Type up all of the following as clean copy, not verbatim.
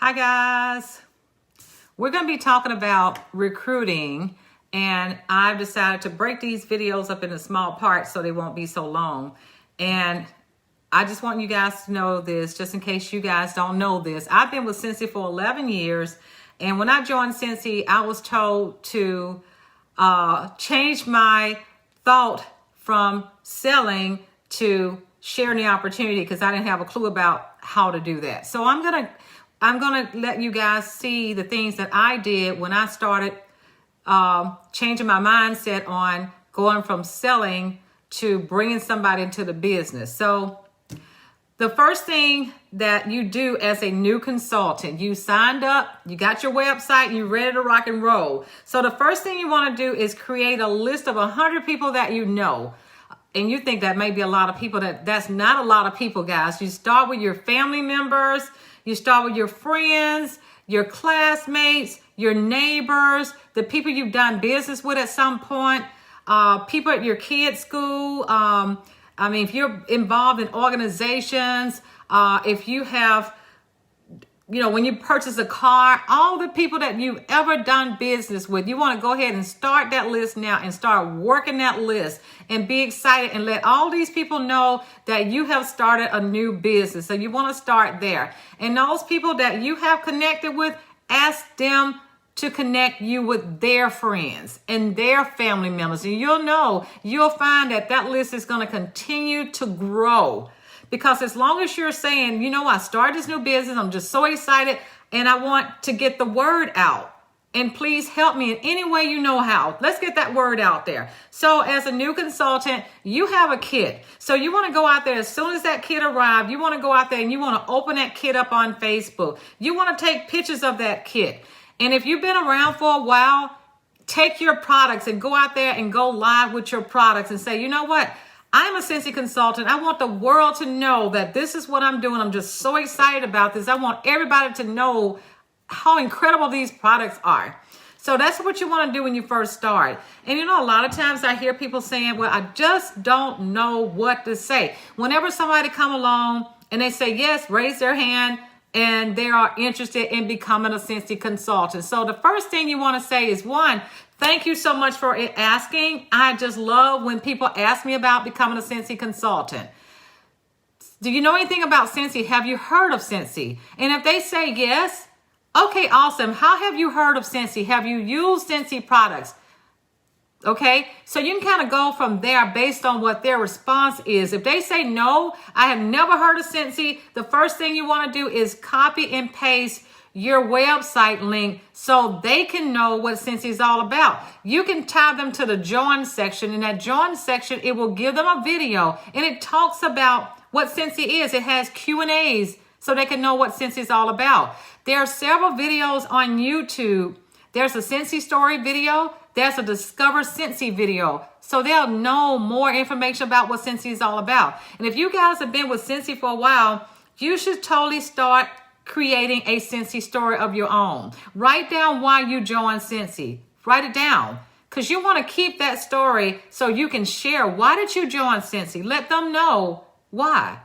Hi guys, we're going to be talking about recruiting, and I've decided to break these videos up into small parts so they won't be so long. And I just want you guys to know this, just in case you guys don't know this. I've been with Scentsy for 11 years, and when I joined Scentsy, I was told to change my thought from selling to sharing the opportunity, because I didn't have a clue about how to do that. So I'm gonna let you guys see the things that I did when I started changing my mindset on going from selling to bringing somebody into the business. So the first thing that you do as a new consultant, you signed up, you got your website, you're ready to rock and roll. So the first thing you want to do is create a list of 100 people that you know. And you think that may be a lot of people. That's not a lot of people, guys. You start with your family members, you start with your friends, your classmates, your neighbors, the people you've done business with at some point, people at your kids' school. If you're involved in organizations, if you have, when you purchase a car, all the people that you've ever done business with, you want to go ahead and start that list now and start working that list and be excited and let all these people know that you have started a new business. So you want to start there. And those people that you have connected with, ask them to connect you with their friends and their family members. And you'll find that list is going to continue to grow. Because as long as you're saying, I started this new business, I'm just so excited, and I want to get the word out. And please help me in any way you know how. Let's get that word out there. So as a new consultant, you have a kit. So you want to go out there as soon as that kit arrives, you want to go out there and you want to open that kit up on Facebook. You want to take pictures of that kit. And if you've been around for a while, take your products and go out there and go live with your products and say, you know what? I'm a Scentsy consultant. I want the world to know that this is what I'm doing. I'm just so excited about this. I want everybody to know how incredible these products are. So that's what you want to do when you first start. And a lot of times I hear people saying, well, I just don't know what to say. Whenever somebody come along and they say yes, raise their hand, and they are interested in becoming a Scentsy consultant. So the first thing you want to say is, one, thank you so much for asking. I just love when people ask me about becoming a Scentsy consultant. Do you know anything about Scentsy? Have you heard of Scentsy? And if they say yes, okay, awesome. How have you heard of Scentsy? Have you used Scentsy products? Okay, so you can kind of go from there based on what their response is. If they say no, I have never heard of Scentsy, the first thing you want to do is copy and paste your website link so they can know what Scentsy is all about. You can tie them to the join section. In that join section, it will give them a video, and it talks about what Scentsy is. It has Q&As so they can know what Scentsy is all about. There are several videos on YouTube. There's a Scentsy story video. There's a Discover Scentsy video. So they'll know more information about what Scentsy is all about. And if you guys have been with Scentsy for a while, you should totally start creating a Scentsy story of your own. Write down why you joined Scentsy. Write it down, because you want to keep that story so you can share. Why did you join Scentsy? Let them know why.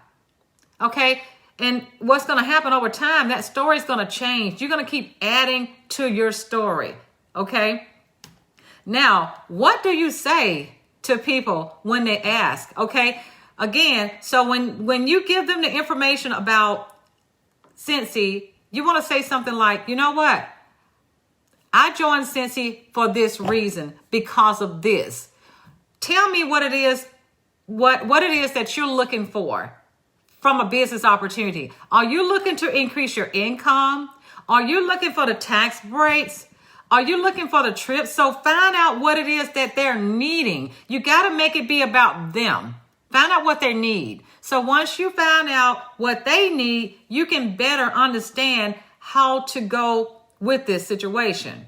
Okay? And what's going to happen over time, that story is going to change. You're going to keep adding to your story. Okay? Now, what do you say to people when they ask? Okay? Again, so when you give them the information about Scentsy, you want to say something like, you know what? I joined Scentsy for this reason, because of this. Tell me what it is, what it is that you're looking for from a business opportunity. Are you looking to increase your income? Are you looking for the tax breaks? Are you looking for the trips? So find out what it is that they're needing. You got to make it be about them. Find out what they need. So once you find out what they need, you can better understand how to go with this situation.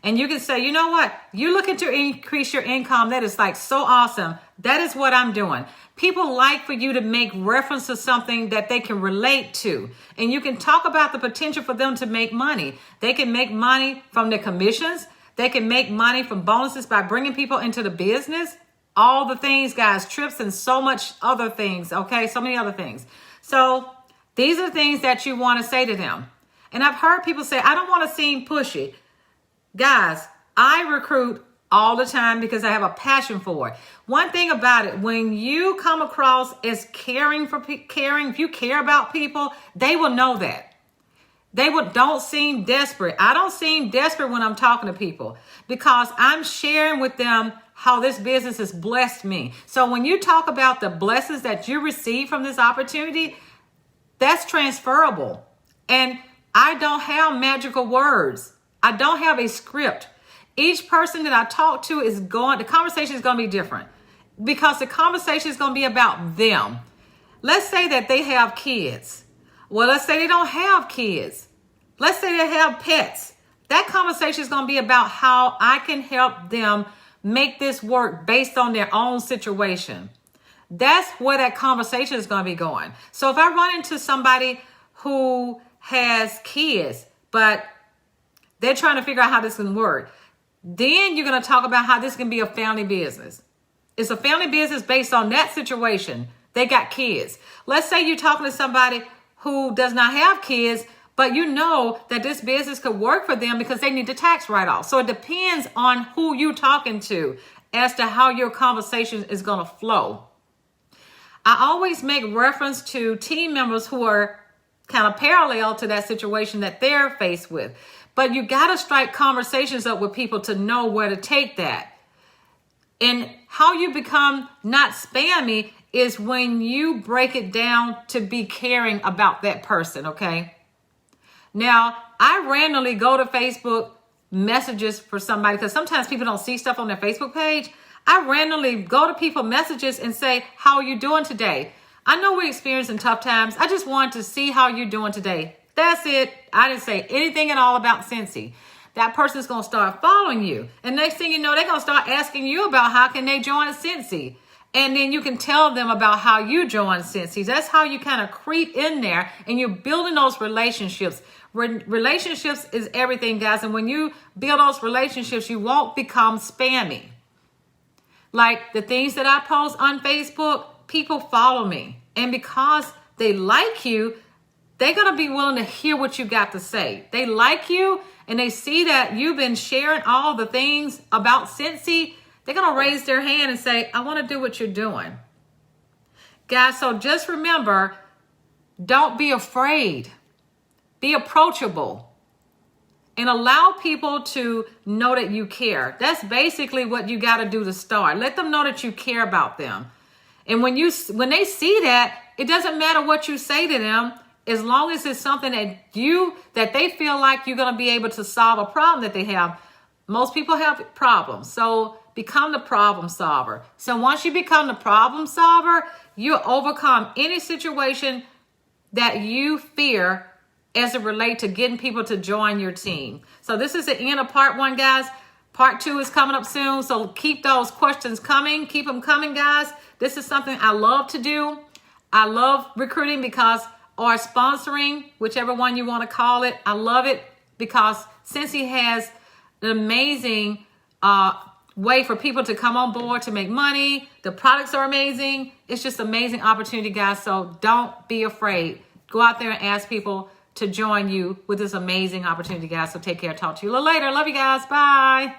And you can say, you know what? You're looking to increase your income. That is like so awesome. That is what I'm doing. People like for you to make reference to something that they can relate to. And you can talk about the potential for them to make money. They can make money from their commissions. They can make money from bonuses by bringing people into the business. All the things, guys, trips and so much other things. Okay, so many other things. So These are things that you want to say to them. And I've heard people say, I don't want to seem pushy. Guys, I recruit all the time because I have a passion for it. One thing about it, when you come across as caring, if you care about people, they will know that. Don't seem desperate. I don't seem desperate when I'm talking to people because I'm sharing with them how this business has blessed me. So when you talk about the blessings that you receive from this opportunity, that's transferable. And I don't have magical words. I don't have a script. Each person that I talk to the conversation is going to be different because the conversation is going to be about them. Let's say that they have kids. Well, let's say they don't have kids. Let's say they have pets. That conversation is going to be about how I can help them make this work based on their own situation. That's where that conversation is going to be going. So if I run into somebody who has kids, but they're trying to figure out how this can work, then you're going to talk about how this can be a family business. It's a family business based on that situation. They got kids. Let's say you're talking to somebody who does not have kids, but you know that this business could work for them because they need the tax write-off. So it depends on who you're talking to as to how your conversation is going to flow. I always make reference to team members who are kind of parallel to that situation that they're faced with. But you got to strike conversations up with people to know where to take that. And how you become not spammy is when you break it down to be caring about that person, okay? Now, I randomly go to Facebook messages for somebody because sometimes people don't see stuff on their Facebook page. I randomly go to people messages and say, how are you doing today? I know we're experiencing tough times. I just wanted to see how you're doing today. That's it. I didn't say anything at all about Cincy. That person's going to start following you. And next thing you know, they're going to start asking you about how can they join a Cincy. And then you can tell them about how you join Cincy. That's how you kind of creep in there and you're building those relationships. Relationships is everything, guys. And when you build those relationships, you won't become spammy. Like the things that I post on Facebook, people follow me. And because they like you, they're going to be willing to hear what you got to say. They like you and they see that you've been sharing all the things about Cincy. They're going to raise their hand and say, I want to do what you're doing. Guys, so just remember, don't be afraid. Be approachable. And allow people to know that you care. That's basically what you got to do to start. Let them know that you care about them. And when they see that, it doesn't matter what you say to them, as long as it's something that they feel like you're going to be able to solve a problem that they have. Most people have problems. So become the problem solver. So once you become the problem solver, you overcome any situation that you fear as it relates to getting people to join your team. So this is the end of part 1, guys. Part 2 is coming up soon. So keep those questions coming. Keep them coming, guys. This is something I love to do. I love recruiting or sponsoring, whichever one you want to call it. I love it because Cincy has an amazing way for people to come on board to make money. The products are amazing. It's just amazing opportunity, guys. So don't be afraid. Go out there and ask people to join you with this amazing opportunity, guys. So take care. Talk to you a little later. Love you guys. Bye.